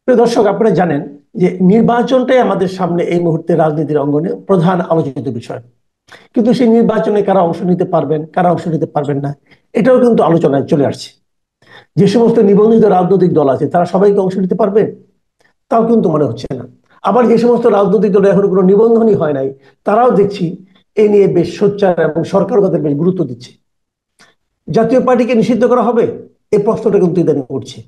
প্রিয় দর্শক, আপনারা জানেন যে নির্বাচনটাই আমাদের সামনে এই মুহূর্তে রাজনীতির অঙ্গনে প্রধান আলোচিত বিষয়। কিন্তু সেই নির্বাচনে কারা অংশ নিতে পারবেন, কারা অংশ নিতে পারবেন না, এটাও কিন্তু আলোচনায় চলে আসছে। যে সমস্ত নিবন্ধিত রাজনৈতিক দল আছে তারা সবাইকে অংশ নিতে পারবে, তাও কিন্তু মনে হচ্ছে না। আবার যে সমস্ত রাজনৈতিক দল এখন কোনো নিবন্ধনই হয় নাই, তারাও দেখছি এ নিয়ে বেশ সোচ্চার এবং সরকার তাদের বেশ গুরুত্ব দিচ্ছে। জাতীয় পার্টিকে নিষিদ্ধ করা হবে, এই প্রশ্নটা কিন্তু ইদানিং উঠছে।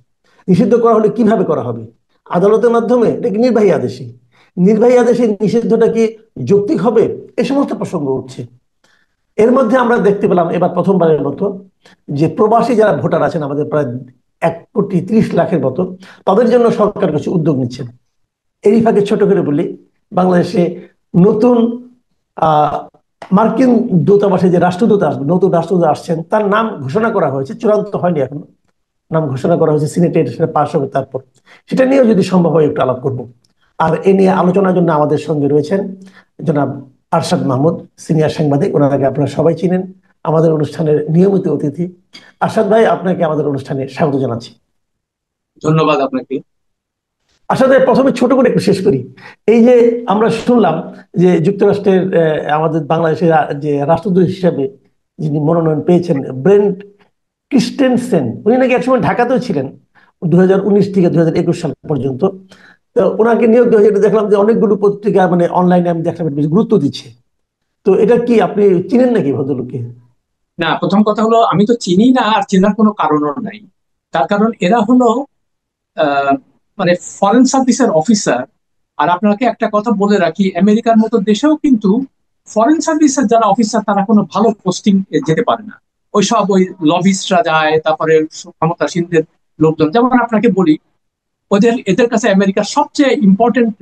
নিষিদ্ধ করা হলে কিভাবে করা হবে? আদালতের মাধ্যমে নাকি নির্বাহী আদেশে? নির্বাহী আদেশে নিষিদ্ধটা কি যৌক্তিক হবে? এই সমস্ত প্রসঙ্গ উঠছে। এর মধ্যে আমরা দেখতে পেলাম এবার প্রথমবারের মতো যে প্রবাসী যারা ভোটার আছেন, আমাদের প্রায় 1,30,00,000-এর মতো, তাদের জন্য সরকার কিছু উদ্যোগ নিচ্ছেন। এই ফাঁকে ছোট করে বলি, বাংলাদেশে নতুন আহ মার্কিন দূতাবাসে যে রাষ্ট্রদূত আসবে, নতুন রাষ্ট্রদূত আসছেন, তার নাম ঘোষণা করা হয়েছে, চূড়ান্ত হয়নি এখনো। নাম ঘোষণা করা হয়েছে, সিনেটে সেটা পাশ হবে, তারপর সেটা নিয়েও যদি সম্ভব হয় একটু আলাপ করব। আর এ নিয়ে আলোচনার জন্য আমাদের সঙ্গে রয়েছেন জনাব আরশাদ মাহমুদ, সিনিয়র সাংবাদিক। ওনাকে আপনারা সবাই চিনেন, আমাদের অনুষ্ঠানের নিয়মিত অতিথি। আরশাদ ভাই, আপনাকে আমাদের অনুষ্ঠানে স্বাগত জানাচ্ছি। ধন্যবাদ আপনাকে। আসলে প্রথমে ছোট করে একটু শেষ করি। এই যে আমরা শুনলাম যে যুক্তরাষ্ট্রের আমাদের বাংলাদেশের যে রাষ্ট্রদূত হিসেবে যিনি মনোনয়ন পেয়েছেন, ব্রেন্ট ক্রিস্টেনসেন, উনি নাকি একসময় ঢাকাতেও ছিলেন 2019 থেকে 2021 সাল পর্যন্ত। তো ওনাকে নিয়োগ দেওয়া হয়েছে, দেখলাম যে অনেকগুলো পত্রিকা মানে অনলাইনে আমি দেখলাম বেশ গুরুত্ব দিচ্ছে। তো এটা কি আপনি চিনেন নাকি ভদ্রলোককে? না, প্রথম কথা হলো আমি তো চিনি না, আর চেনার কোনো কারণও নাই। তার কারণ এরা হলো আহ, মানে ফরেন সার্ভিসের অফিসার। আর আপনাকে একটা কথা বলে রাখি, আমেরিকার মতো দেশেও কিন্তু ফরেন সার্ভিসের যারা অফিসার তারা কোনো ভালো পোস্টিং যেতে পারে না। ওই লবিস্টরা যায়, তারপরে ক্ষমতাসীনদের লোকজন। যেমন আপনাকে বলি, এদের কাছে আমেরিকার সবচেয়ে ইম্পর্টেন্ট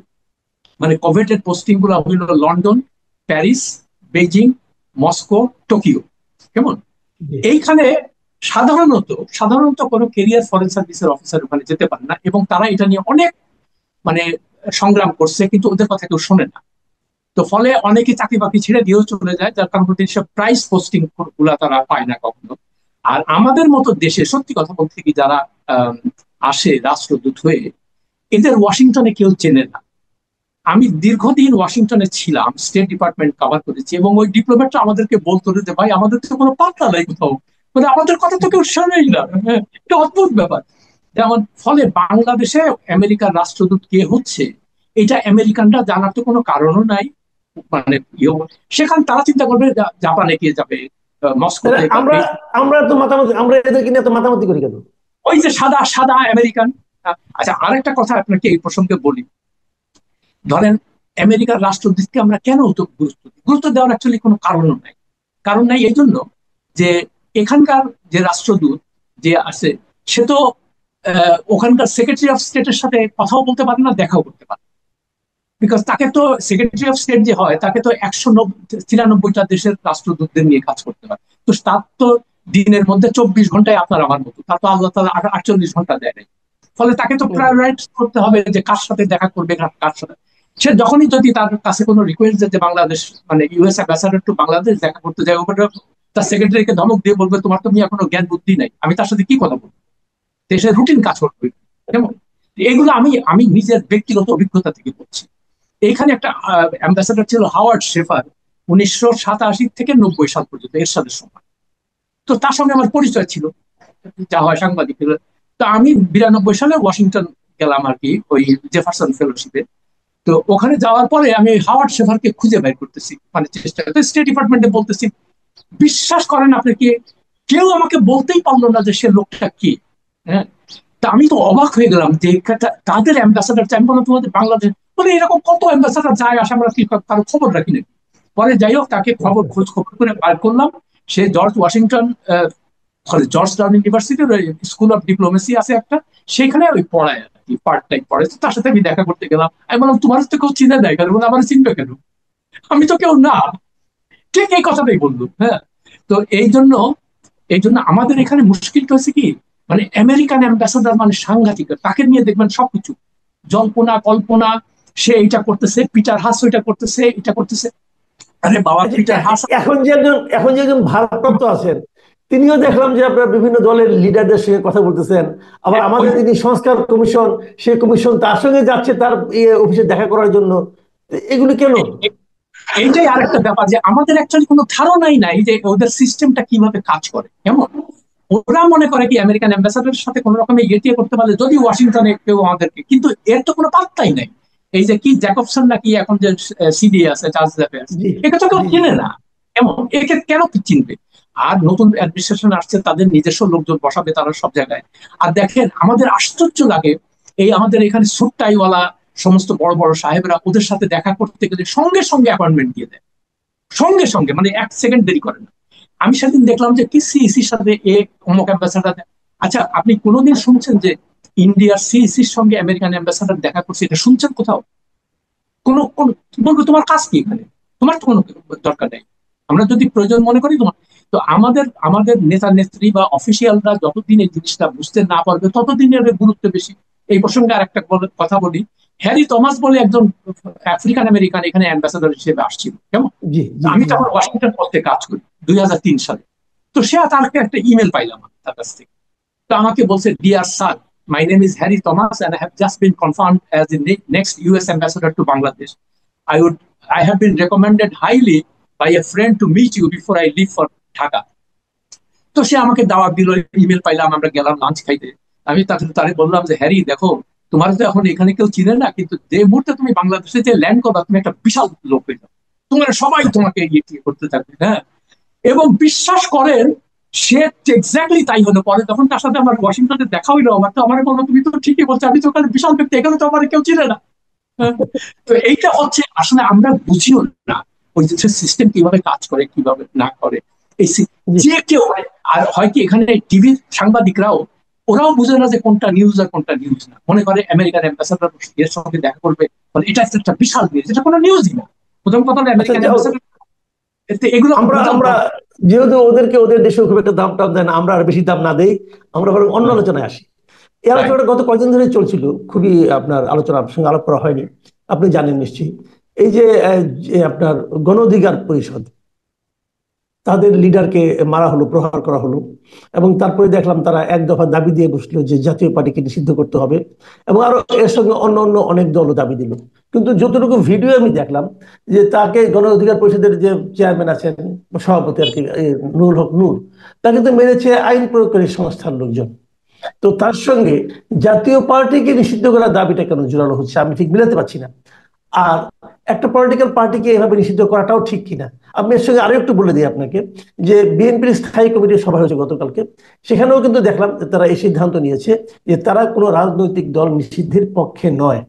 মানে কোভেটেড পোস্টিং গুলো হইল London, Paris, Beijing, Moscow, Tokyo. কেমন? জি। এইখানে সাধারণত সাধারণত কোনো কেরিয়ার ফরেন সার্ভিসের অফিসার ওখানে যেতে পারে না, এবং তারা এটা নিয়ে অনেক মানে সংগ্রাম করছে, কিন্তু ওদের কথা কেউ শোনে না। তো ফলে অনেকে চাকরি বাকরি ছেড়ে দিয়েও চলে যায়, যার কারণে সব প্রাইস পোস্টিং গুলা তারা পায় না কখনো। আর আমাদের মতো দেশে সত্যি কথা বলতে কি, যারা আহ আসে রাষ্ট্রদূত হয়ে, এদের ওয়াশিংটনে কেউ চেনে না। আমি দীর্ঘদিন ওয়াশিংটনে ছিলাম, স্টেট ডিপার্টমেন্ট কভার করেছি, এবং ওই ডিপ্লোম্যাটরা আমাদেরকে বলতো যে ভাই, আমাদের তো কোনো পাত্তা নাই কোথাও, মানে আমাদের কথা তো কেউ শোনেই না। হ্যাঁ, এটা অদ্ভুত ব্যাপার। যেমন ফলে বাংলাদেশে আমেরিকার রাষ্ট্রদূত কে হচ্ছে, এটা আমেরিকানরা জানার তো কোনো কারণও নাই। মানে সেখানে তারা চিন্তা করবে জাপানে কে যাবে, তাহলে মস্কোতে বা আমরা আমরা তো মাতামাতি, আমরা এদেরকে নিয়ে তো মাতামাতি করি কেন? ওই যে সাদা সাদা আমেরিকান। আচ্ছা, আরেকটা কথা আপনাকে এই প্রসঙ্গে বলি। ধরেন, আমেরিকার রাষ্ট্রদূতকে আমরা কেন অত গুরুত্ব দিই? গুরুত্ব দেওয়ার অ্যাকচুয়ালি কোনো কারণও নাই। কারণ নাই এই জন্য যে এখানকার যে রাষ্ট্রদূত যে আছে, সে তো ওখানকার সেক্রেটারি অফ স্টেটের সাথে কথাও বলতে পারে না, দেখাও করতে পারে। বিকজ তাকে তো, সেক্রেটারি অফ স্টেট যে হয়, তাকে তো 193টা দেশের রাষ্ট্রদূতদের নিয়ে কাজ করতে হয়। তো তার তো দিনের মধ্যে 24 ঘন্টায় আপনার আমার মতো, তার তো আল্লাহ তাআলা 48 ঘন্টা দেয় নাই। ফলে তাকে তো হুম। প্রায়োরাইজ করতে হবে যে কার সাথে দেখা করবে, কার সাথে। সে যখনই যদি তার কাছে কোনো রিকোয়েস্ট যে বাংলাদেশ মানে ইউএস অ্যাম্বাসাডার টু বাংলাদেশ দেখা করতে যায়, ওখানে তার সেক্রেটারিকে ধমক দিয়ে বলবে তোমার তো এখনো জ্ঞান বুদ্ধি নাই, আমি তার সাথে কি কথা বলবো। দেশের রুটিন কাজ করবে। কেমন? এগুলো আমি আমি নিজের ব্যক্তিগত অভিজ্ঞতা থেকে বলছি। এইখানে একটা অ্যাম্বাসাডার ছিল হাওয়ার্ড শেফার, 1987 থেকে 90 সাল পর্যন্ত এরশাদের সময়। তো তার সঙ্গে আমার পরিচয় ছিল, যা হয় সাংবাদিক। তো আমি 92 সালে ওয়াশিংটন গেলাম আর কি, ওই জেফারসন ফেলোশিপে। তো ওখানে যাওয়ার পরে আমি হাওয়ার্ড শেফারকে খুঁজে বের করতেছি, মানে চেষ্টা করতে স্টেট ডিপার্টমেন্টে বলতেছি। বিশ্বাস করেন আপনি কি, কেউ আমাকে বলতেই পারলো না যে সে লোকটা কি। হ্যাঁ। তা আমি তো অবাক হয়ে গেলাম যে তাদের অ্যাম্বাসাডার চাই। আমি বললাম তোমাদের বাংলাদেশ, বলে এরকম কত অ্যাম্বাসাডার যায় আসে, আমরা কি কারো খবর রাখি না। পরে যাই হোক, তাকে খোঁজ খবর করে বার করলাম। সে জর্জ ওয়াশিংটন জর্জ টাউন ইউনিভার্সিটির স্কুল অফ ডিপ্লোমেসি আছে একটা, সেখানে ওই পড়ায় আর কি, পার্ট টাইম পড়ে। তো তার সাথে আমি দেখা করতে গেলাম। আমি বললাম তোমার তো কেউ চিনে দেয় কেন? বলে আমার চিনবে কেন, আমি তো কেউ না। ঠিক এই কথাটাই বললো। হ্যাঁ। তো এই জন্য আমাদের এখানে মুশকিলটা হচ্ছে কি, মানে আমেরিকান অ্যাম্বাসাডার মানে সাংঘাতিক, তাকে নিয়ে দেখবেন সবকিছু জল্পনা কল্পনা। সে এটা করতেছে, পিটার হাস ওইটা করতেছে, এটা করতেছে। আরে বাবা, আচ্ছা, পিটার হাস। এখন যে একজন ভারপ্রাপ্ত আছেন, তিনিও দেখলাম যে আপনার বিভিন্ন দলের লিডারদের সঙ্গে কথা বলতেছেন। আবার আমাদের যিনি সংস্কার কমিশন, সেই কমিশন তার সঙ্গে যাচ্ছে তার অফিসে দেখা করার জন্য। এগুলো কেন? এইটাই আরেকটা ব্যাপার যে আমাদের অ্যাকচুয়ালি কোনো ধারণাই নাই যে ওদের সিস্টেমটা কিভাবে কাজ করে। কেমন ওরা মনে করে কি আমেরিকান অ্যাম্বাসাডারের সাথে কোনো রকমের ইয়ে করতে পারলে যদি ওয়াশিংটনে কেউ আমাদেরকে, কিন্তু এর তো কোনো পাত্তাই নাই। এই যে কি জ্যাকবসন নাকি এখন যে সিডি আছে, চার্জ অ্যাফেয়ার্স, জি একে তো কেউ জি জি। চেনে না। কেমন একে কেন চিনবে? আর নতুন অ্যাডমিনিস্ট্রেশন আসছে, তাদের নিজস্ব লোকজন বসাবে তারা সব জায়গায়। আর দেখেন আমাদের আশ্চর্য লাগে, এই আমাদের এখানে সুটটাইওয়ালা সমস্ত বড় বড় সাহেবরা ওদের সাথে দেখা করতে গেলে সঙ্গে সঙ্গে অ্যাপয়েন্টমেন্ট দিয়ে দেয়, সঙ্গে সঙ্গে, মানে এক সেকেন্ড দেরি করে না। আমি সেদিন দেখলাম যে কি সিইসির সাথে এ অমুক অ্যাম্বাসাডার। আচ্ছা, আপনি কোনোদিন শুনছেন যে ইন্ডিয়ার সিইসির সঙ্গে আমেরিকান অ্যাম্বাসাডার দেখা করছে? এটা শুনছেন কোথাও? কোনো কোন বলবো তোমার কাজ কি এখানে? তোমার তো কোনো দরকার নেই। আমরা যদি প্রয়োজন মনে করি তোমার। তো আমাদের আমাদের নেতা নেত্রী বা অফিসিয়ালরা যতদিন এই জিনিসটা বুঝতে না পারবে ততদিন এর গুরুত্ব বেশি। এই প্রসঙ্গে আর একটা কথা বলি। হ্যারি থমাস বলে একজন আফ্রিকান আমেরিকান এখানে অ্যাম্বাসাডার হিসেবে আসছিল, কেমন? জি জি আমি জি। তখন ওয়াশিংটন পোস্টে কাজ করি 2003 সালে। তো সে তাকে একটা ইমেল পাইলাম তার কাছ থেকে। তো আমাকে বলছে, dear sir, my name is Harry Thomas and I have just been confirmed as the next US ambassador to Bangladesh. I have been recommended highly by a friend to meet you before I leave for Dhaka. তো সে আমাকে দাওয়াত দিল, email পাইলাম, আমরা গেলাম lunch খাইতে। আমি তারে বললাম যে হ্যারি দেখো, তোমার তো এখন এখানে কেউ চিনে না, কিন্তু যে মুহূর্তে তুমি বাংলাদেশে যে ল্যান্ড করবা তুমি একটা বিশাল লোক হয়ে যাবে, তোমার সবাই তোমাকে ইয়ে করতে থাকবে। হ্যাঁ, এবং বিশ্বাস করেন সে এক্স্যাক্টলি তাই হলো। পরে যখন তার সাথে আমার ওয়াশিংটনে দেখা হইলো, আমার তো আমার বললো তুমি তো ঠিকই বলছো, আমি তো ওখানে বিশাল ব্যক্তি, এখানে তো আমার কেউ চিনে না। হ্যাঁ? তো এইটা হচ্ছে আসলে আমরা বুঝিও না ওই যে সিস্টেম কিভাবে কাজ করে কিভাবে না করে। এই জি যে কেউ, আর হয় কি এখানে টিভি সাংবাদিকরাও ওরাও বুঝে না যে কোনটা নিউজ আর কোনটা নিউজ না। মনে করে আমেরিকান অ্যাম্বাসাডার এর সঙ্গে দেখা করবে, মানে এটা একটা বিশাল নিউজ, এটা কোনো নিউজই না। প্রথম কথা হলো আচ্ছা আমেরিকান যাও, অ্যাম্বাসাডার, এগুলো আমরা বোঝার আমরা দরকার। যেহেতু ওদেরকে ওদের দেশে খুব একটা দাম টাম দেয় না, আমরা আর বেশি দাম না দেই, আমরা বরং অন্য আলোচনায় আসি। এই রাইট। আলোচনাটা গত কয়েকদিন ধরে চলছিল, খুবই আপনার আলোচনা আপনার সঙ্গে আলাপ করা হয়নি, আপনি জানেন নিশ্চয়ই। এই যে যে আপনার গণ অধিকার পরিষদ, তাদের লিডারকে মারা হলো, প্রহার করা হলো, এবং তারপরে দেখলাম তারা এক দফা দাবি দিয়ে বসলো যে জাতীয় পার্টিকে নিষিদ্ধ করতে হবে, এবং আরো এর সঙ্গে অন্য অন্য অনেক দলও দাবি দিল। কিন্তু যতটুকু ভিডিও আমি দেখলাম, যে তাকে গণ অধিকার পরিষদের যে চেয়ারম্যান আছেন, সভাপতি আর কি, নুরুল হক নূর, তাকে তো মেরেছে আইন প্রয়োগকারী সংস্থার লোকজন। তো তার সঙ্গে জাতীয় পার্টিকে নিষিদ্ধ করার দাবিটা কেন জোরালো হচ্ছে আমি ঠিক মিলাতে পারছি না। আর একটা পলিটিক্যাল পার্টিকে এভাবে নিষিদ্ধ করাটাও ঠিক কিনা। আমি এর সঙ্গে আরো একটু বলে দিই আপনাকে, যে বিএনপির স্থায়ী কমিটির সভা হয়েছে গতকালকে, সেখানেও কিন্তু দেখলাম যে তারা এই সিদ্ধান্ত নিয়েছে যে তারা কোনো রাজনৈতিক দল নিষিদ্ধের পক্ষে নয়।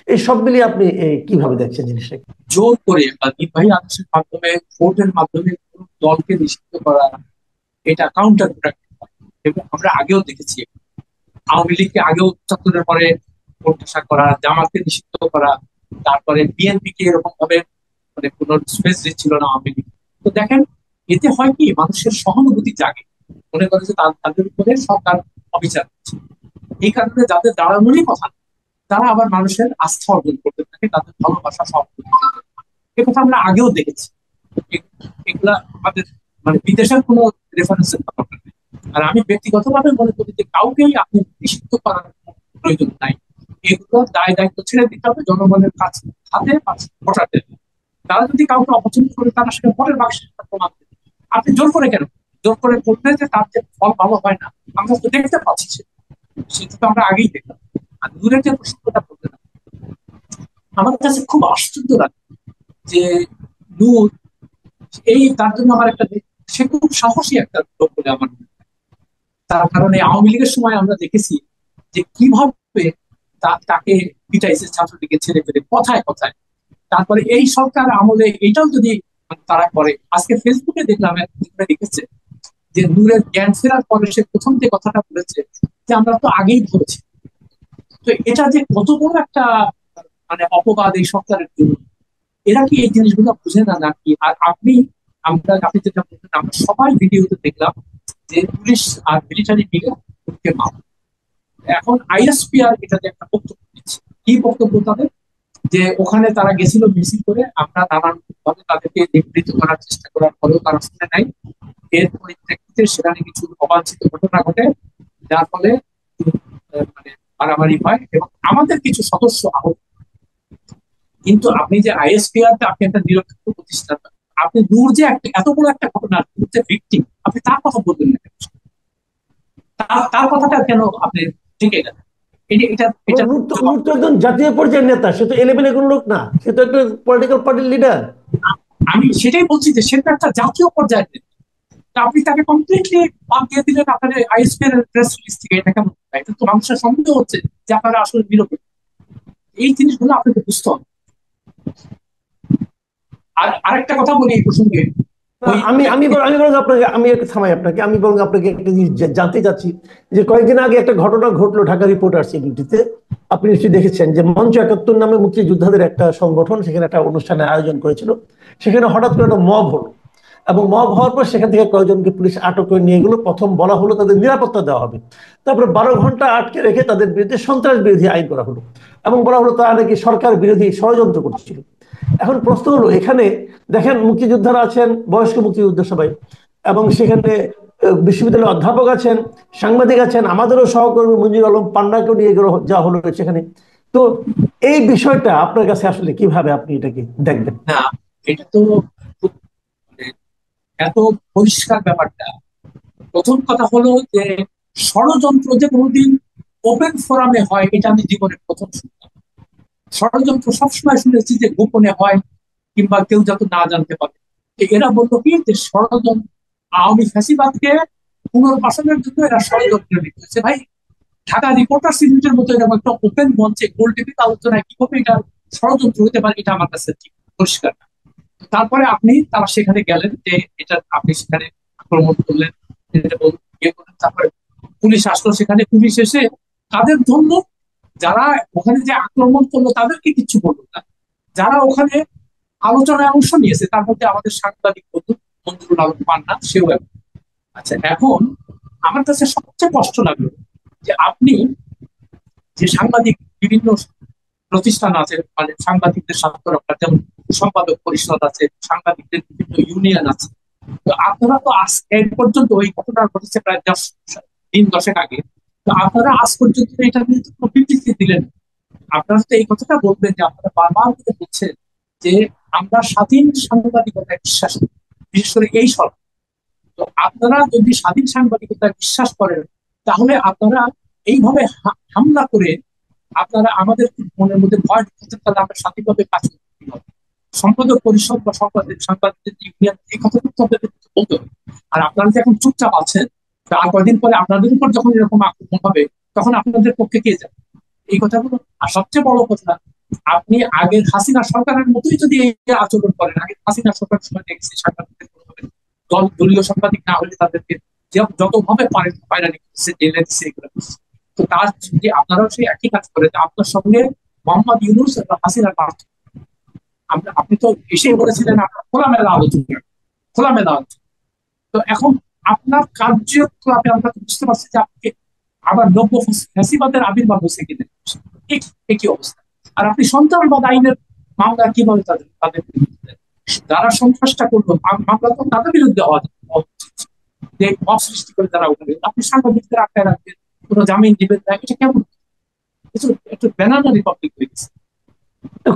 এই সব মিলিয়ে আপনি কিভাবে দেখছেন জিনিসটা? জোর করে বা নির্বাহী আদেশের মাধ্যমে, ভোটের মাধ্যমে কোন দলকে নিষিদ্ধ করা, এটা কাউন্টার প্রোডাক্টিভ। এবং আমরা আগেও দেখেছি, আওয়ামী লীগকে আগেও ৭৪-এর পরে প্রত্যাশা করা, জামাতকে নিষিদ্ধ করা, তারপরে বিএনপি কে এরকম ভাবে মানে কোন স্পেস দিচ্ছিল না আওয়ামী লীগ। তো দেখেন, এতে হয় কি মানুষের সহানুভূতি জাগে, মনে করে যে তাদের উপরে সরকার অবিচার করছে। এই কারণে যাদের দাঁড়ানোরই কথা না, তারা আবার মানুষের আস্থা অর্জন করতে থাকে, তাদের ভালোবাসা সব। এ কথা আমরা আগেও দেখেছি। এগুলা আমাদের মানে বিদেশের কোনো রেফারেন্সের দরকার নেই। আর আমি ব্যক্তিগতভাবে মনে করি যে কাউকেই আপনি নিষিদ্ধ করার প্রয়োজন নাই। এগুলো দায় দায়িত্ব ছেড়ে দিতে হবে জনগণের কাছে, হাতে বসাতে। তারা যদি কাউকে অপছন্দ করে তারা সেটা ভোটের বাক্সে প্রমাণ দেবে। আপনি জোর করে কেন? জোর করে করলে যে তার যে ফল ভালো হয় না, আমরা তো দেখতে পাচ্ছি সেটা তো আমরা আগেই দেখলাম। আর দূরের যে প্রসঙ্গটা বলতে না, আমার কাছে খুব আশ্চর্য লাগে যে নূর, এই তার জন্য আমার একটা, সে খুব সাহসী একটা লোক বলে আমার মনে হয়। তার কারণে আওয়ামী লীগের সময় আমরা দেখেছি যে কিভাবে তাকে পিটাইছে ছাত্রলীগের ছেড়ে ফেলে কথায় কথায়। তারপরে এই সরকার আমলে এটাও যদি তারা করে, আজকে ফেসবুকে দেখলাম একজনে লিখেছে যে নূরের জ্ঞান ফেরার পরে সে প্রথম যে কথাটা বলেছে যে আমরা তো আগেই ধরেছি। তো এটা যে কত বড় একটা মানে অপবাদ এই সরকারের জন্য। এরা কি এই জিনিসগুলো বুঝে না নাকি? আর আপনি যেটা বললেন, আমরা সবাই ভিডিওতে দেখলাম যে পুলিশ আর মিলিটারি মিলে ওকে মার। এখন আইএসপিআর এটাতে একটা বক্তব্য দিচ্ছে। কি বক্তব্য তাদের? যে ওখানে তারা গেছিল মিছিল করে, আমরা নানান ভাবে তাদেরকে নিবৃত্ত করার চেষ্টা করার পরেও তারা শুনে নাই। এর পরিপ্রেক্ষিতে পরবর্তীতে সেখানে কিছু অবাঞ্ছিত ঘটনা ঘটে, যার ফলে মানে মারামারি হয় এবং আমাদের কিছু সদস্য আহত। কিন্তু আপনি যে আইএসপিআর আপনি একটা নিরপেক্ষ প্রতিষ্ঠান, আপনি দূর যে একটা এত বড় একটা ঘটনা যে ভিকটিম, আপনি তার কথা বলবেন না কেন? তার কথাটা কেন আপনি টিকে গেলেন? এটা এটা নূর তো একজন জাতীয় পর্যায়ের নেতা, সে তো এলেবেলে কোনো লোক না, সে তো একটা পলিটিক্যাল পার্টির লিডার। আমি সেটাই বলছি যে সেটা একটা জাতীয় পর্যায়ের নেতা। তা আপনি তাকে কমপ্লিটলি বাদ দিয়ে দিলেন আপনার আইএসপি এর প্রেস রিলিজ থেকে। এটা কেমন? এটা তো মানুষের সন্দেহ হচ্ছে যে আপনারা আসলে নিরপেক্ষ। এই জিনিসগুলো আপনাকে বুঝতে হবে। আর আরেকটা কথা বলি এই প্রসঙ্গে, ওই আমি আমি বরং আমি বরং আপনাকে আমি একটু থামাই আপনাকে, আমি বরং আপনাকে একটা জিনিস জানতে চাচ্ছি যে কয়েকদিন আগে একটা ঘটনা ঘটলো ঢাকা রিপোর্টার্স ইউনিটিতে। আপনি নিশ্চয়ই দেখেছেন যে মঞ্চ ৭১ নামে মুক্তিযোদ্ধাদের একটা সংগঠন সেখানে একটা অনুষ্ঠানের আয়োজন করেছিল। সেখানে হঠাৎ করে একটা মব হলো, এবং মব হওয়ার পর সেখান থেকে কয়েকজনকে পুলিশ আটক করে নিয়ে গেলো। প্রথম বলা হলো তাদের নিরাপত্তা দেওয়া হবে, তারপরে ১২ ঘন্টা আটকে রেখে তাদের বিরুদ্ধে সন্ত্রাস বিরোধী আইন করা হলো, এবং বলা হলো তারা নাকি সরকার বিরোধী ষড়যন্ত্র করছিল। এখন প্রশ্ন হলো, এখানে দেখেন মুক্তিযোদ্ধারা আছেন, বয়স্ক মুক্তিযোদ্ধা সবাই, এবং সেখানে বিশ্ববিদ্যালয়ের অধ্যাপক আছেন, সাংবাদিক আছেন, আমাদেরও সহকর্মী মঞ্জুর আলম পান্নাকেও নিয়ে গেল যা হলো সেখানে। তো এই বিষয়টা আপনার কাছে আসলে কিভাবে আপনি এটাকে দেখবেন? না, এটা তো খুব মানে এত পরিষ্কার ব্যাপারটা। প্রথম কথা হলো যে ষড়যন্ত্র যে কোনোদিন ওপেন ফোরামে হয় এটা আমি জীবনে প্রথম শুনলাম। ষড়যন্ত্র সবসময় শুনেছি যে গোপনে হয় কিংবা কেউ যাতে না জানতে পারে। এরা বলতো কি যে ষড়যন্ত্র, আওয়ামী ফ্যাসিবাদকে পুনর্বাসনের জন্য এরা ষড়যন্ত্র লিখতেছে। ভাই, ঢাকা রিপোর্টার্স ইউনিটের মতো এরকম একটা ওপেন মঞ্চে গোল টেবিল আলোচনায় কিভাবে এটা ষড়যন্ত্র হতে পারে, এটা আমার কাছে ঠিক পরিষ্কার না। তারপরে তারা সেখানে গেলেন, যে এটা আপনি সেখানে আক্রমণ করলেন, ইয়ে করলেন। তারপরে পুলিশ আসলো, সেখানে পুলিশ এসে তাদের জন্য যারা ওখানে যে আক্রমণ করলো তাদেরকে কিছু বললো না। যারা ওখানে আলোচনায় অংশ নিয়েছে তার মধ্যে আমাদের সাংবাদিক বন্ধু মঞ্জুরুল আলম পান্না, সেও একজন। আচ্ছা, এখন আমার কাছে সবচেয়ে কষ্ট লাগলো যে আপনি যে সাংবাদিক বিভিন্ন প্রতিষ্ঠান আছে, মানে সাংবাদিকদের স্বার্থ রক্ষা, যেমন সম্পাদক পরিষদ আছে, সাংবাদিকদের বিভিন্ন ইউনিয়ন আছে, তো আপনারা তো আজ এই পর্যন্ত, ওই ঘটনা ঘটেছে প্রায় 10 দিন 10 আগে, তো আপনারা আজ পর্যন্ত এটা নিয়ে তো কোনো বিবৃতি দিলেন না। আপনারা তো এই কথাটা বলবেন যে আপনারা বারবার করে বলছেন যে আমরা স্বাধীন সাংবাদিকতায় বিশ্বাস করি, বিশেষ করে এই সরকার। তো আপনারা যদি স্বাধীন সাংবাদিকতায় বিশ্বাস করেন, তাহলে আপনারা এইভাবে হামলা করে আপনারা আমাদের মনের মধ্যে ভয় ঢুকাচ্ছেন, তাহলে আমরা স্বাধীনভাবে কাজ করতে হবে। সম্পাদক পরিষদ বা সাংবাদিকদের ইউনিয়ন, এই কথাটা তো আপনাদের বলতে হবে। আর আপনারা যে এখন চুপচাপ আছেন, আর কয়েকদিন পরে আপনাদের উপর যখন এরকম আক্রমণ হবে, তখন আপনাদের পক্ষে কে যাবে? এই কথাগুলো। আর সবচেয়ে বড় কথা, আপনি আগের হাসিনা সরকারের মতোই যদি এই আচরণ করেন, আগে হাসিনা সরকারের সময় দেখছি সাংবাদিকদের দলীয় সাংবাদিক না হলে তাদেরকে যতভাবে পারেন হয়রানি করছে, জেলে দিচ্ছে, এগুলো করছে। তো তার যদি আপনারাও সেই একই কাজ করেন, আপনার সঙ্গে মোহাম্মদ ইউনূস এবং হাসিনার পার্থক্য। আপনি তো এসেই বলেছিলেন আপনার খোলামেলা আলোচনা, খোলামেলা আলোচনা। তো এখন আপনার কার্যকলাপে আমরা বুঝতে পারছি যে আপনি আবার নব্য ফ্যাসিবাদের আবির্ভাব হয়েছে কিনা, একই অবস্থা। আর আপনি সন্ত্রাসবাদ আইনের মামলা কিভাবে তাদের বিরুদ্ধে, যারা সন্ত্রাসটা করলো মামলা তো তাদের বিরুদ্ধে হওয়া উচিত, যে মব সৃষ্টি করে তারা ওখানে, আপনি সাংবাদিকদের আটকায় রাখবেন, কোনো জামিন দিবেন না, এটা কেমন? একটু ব্যানানা রিপাবলিক হয়ে গেছে।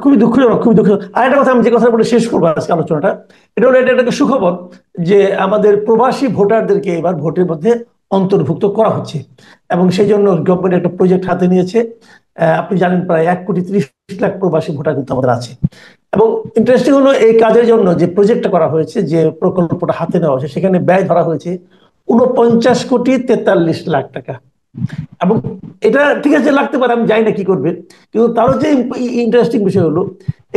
খুবই দুঃখজনক, খুবই দুঃখজনক। আর একটা কথা আমি যে কথা বলে শেষ করবো আজকে আলোচনাটা, এটা হলো এটা একটা সুখবর যে আমাদের প্রবাসী ভোটারদেরকে এবার ভোটের মধ্যে অন্তর্ভুক্ত করা হচ্ছে, এবং সেই জন্য গভর্নমেন্ট একটা প্রজেক্ট হাতে নিয়েছে। আপনি জানেন প্রায় ১,৩০,০০,০০০ প্রবাসী ভোটার কিন্তু আমাদের আছে। এবং ইন্টারেস্টিং হলো এই কাজের জন্য যে প্রজেক্টটা করা হয়েছে, যে প্রকল্পটা হাতে নেওয়া হয়েছে, সেখানে ব্যয় ধরা হয়েছে ৪৯,৪৩,০০,০০০ টাকা। এবং এটা ঠিক আছে লাগতে পারে, আমি জানি না কি করবে, কিন্তু তারও যে ইন্টারেস্টিং বিষয় হলো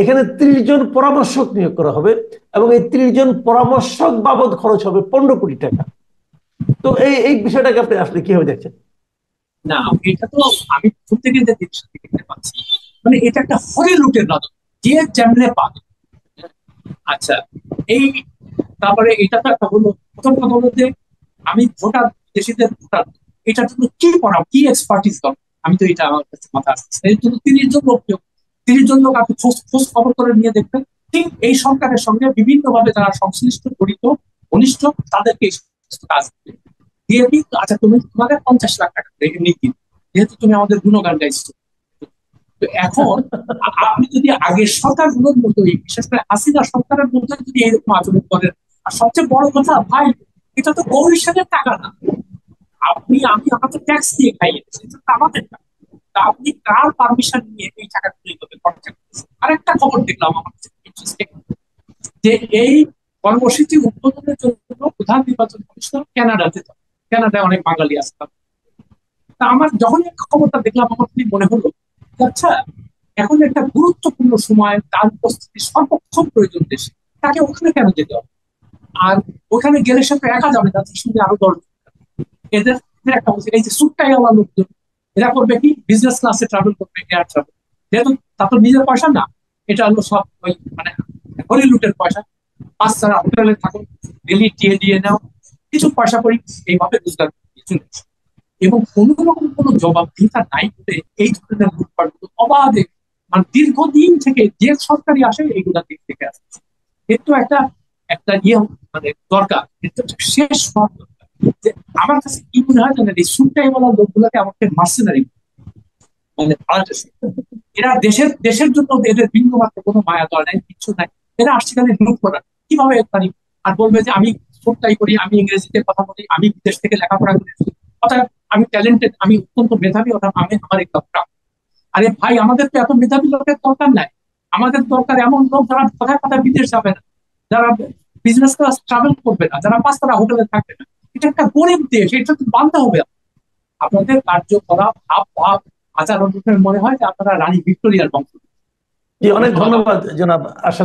এখানে ৩০ জন পরামর্শক নিয়োগ করা হবে, এবং এই ৩০ জন পরামর্শক বাবদ খরচ হবে ১৫ কোটি টাকা। তো এই এই বিষয়টাকে আপনি আসলে কিভাবে দেখছেন? না, এটা তো আমি প্রথম থেকে যে জিনিসটা দেখতে পাচ্ছি, মানে এটা একটা হরে লুটের নজর, যে যেমনে পাবে। আচ্ছা, এই তারপরে এটা তো একটা হলো। প্রথম কথা হলো যে আমি ভোটার, দেশিদের ভোটার, এটার জন্য কি করা, কি এক্সপার্টিস দরকার, আমি তো এটা আমার কাছে মাথা আসছে। এর জন্য ৩০ জন লোক, ৩০ জন লোক আপনি খোঁজ খবর করে নিয়ে দেখবেন, ঠিক এই সরকারের সঙ্গে বিভিন্ন ভাবে যারা সংশ্লিষ্ট, জড়িত, ঘনিষ্ঠ, তাদেরকে কিছু কাজ দিবে। দিয়ে দিই, আচ্ছা তুমি তোমাকে 50 লাখ টাকা এমনি দিন, যেহেতু তুমি আমাদের গুণগান গাইছো। তো এখন আপনি যদি আগের সরকারগুলোর মতোই, বিশেষ করে হাসিনা সরকারের মধ্যে যদি এরকম আচরণ করেন, আর সবচেয়ে বড় কথা ভাই, এটা তো গৌরীশানের টাকা না। আমি আমাদের ট্যাক্স দিয়ে খাইয়ে দিচ্ছি, এটা তো আমাদের টাকা। তা আপনি কার পারমিশন নিয়ে এই টাকাগুলো এইভাবে খরচা করছেন? আরেকটা খবর দেখলাম আমার কাছে ইন্টারেস্টিং, যে এই কর্মসূচি উদ্বোধনের জন্য প্রধান নির্বাচন কমিশনার কানাডাতে যান। কানাডায় অনেক বাঙালি আছে। তা আমার যখন এই খবরটা দেখলাম, আমার খুবই মনে হলো যে আচ্ছা, এখন একটা গুরুত্বপূর্ণ সময়, তার উপস্থিতি সর্বক্ষণ প্রয়োজন দেশে, তাকে ওখানে কেন যেতে হবে? আর ওখানে গেলে সে তো একা যাবে না, তার সঙ্গে আরো 10 জন। এদের এদের একটা হচ্ছে, এই যে সুটটাই আমার লোকজন, এরা করবে কি, বিজনেস ক্লাসে ট্রাভেল করবে, এয়ার ট্রাভেল। যেহেতু তা তো নিজের পয়সা না, এটা হলো সব ওই মানে হলিলুটের পয়সা। বাচ্চারা হোটেলে থাকুন, ডেলি টিয়ে দিয়ে নাও, কিছু পয়সা করি, এইভাবে রোজগার করে চলে আসে। এবং কোন রকম কোনো জবাবদিহিতা নাই বলে এই ধরনের লুটপাট অবাধে, মানে দীর্ঘদিন থেকে যে সরকারি আসে এইগুলা দিক থেকে আসছে। এর তো একটা একটা ইয়ে মানে দরকার, এর তো একটা শেষ হওয়ার দরকার। যে আমার কাছে কি মনে হয় জানেন, এই সুটটাই বলা লোকগুলোকে আমাকে মার্সেনারি মানে ভাড়াটে। এরা দেশের দেশের জন্য এদের বিন্দু মাত্র কোনো মায়া দল নাই, কিছু নাই। এরা আসছে খালি লুট করার, কিভাবে পারি। আর বলবে যে আমি সুটটাই করি, আমি ইংরেজিতে কথা বলি, আমি বিদেশ থেকে লেখাপড়া করেছি, অর্থাৎ আমি ট্যালেন্টেড, আমি অত্যন্ত মেধাবী, অর্থাৎ আমি আমার এই দরকার। আরে ভাই, আমাদের তো এত মেধাবী লোকের দরকার নাই। আমাদের দরকার এমন লোক যারা কথায় কথায় বিদেশ যাবে না, যারা বিজনেস ক্লাস ট্রাভেল করবে না, যারা 5 তারা হোটেলে থাকবে না। এটা একটা গরিব দেশ, এটা তো মানতে হবে। আপনাদের কার্যকলাপ, ভাব ভাব, আচার অনুষ্ঠান মনে হয় যে আপনারা রানী ভিক্টোরিয়ার বংশ। জি, অনেক ধন্যবাদ। ধন্যবাদ জনাব আসাদ।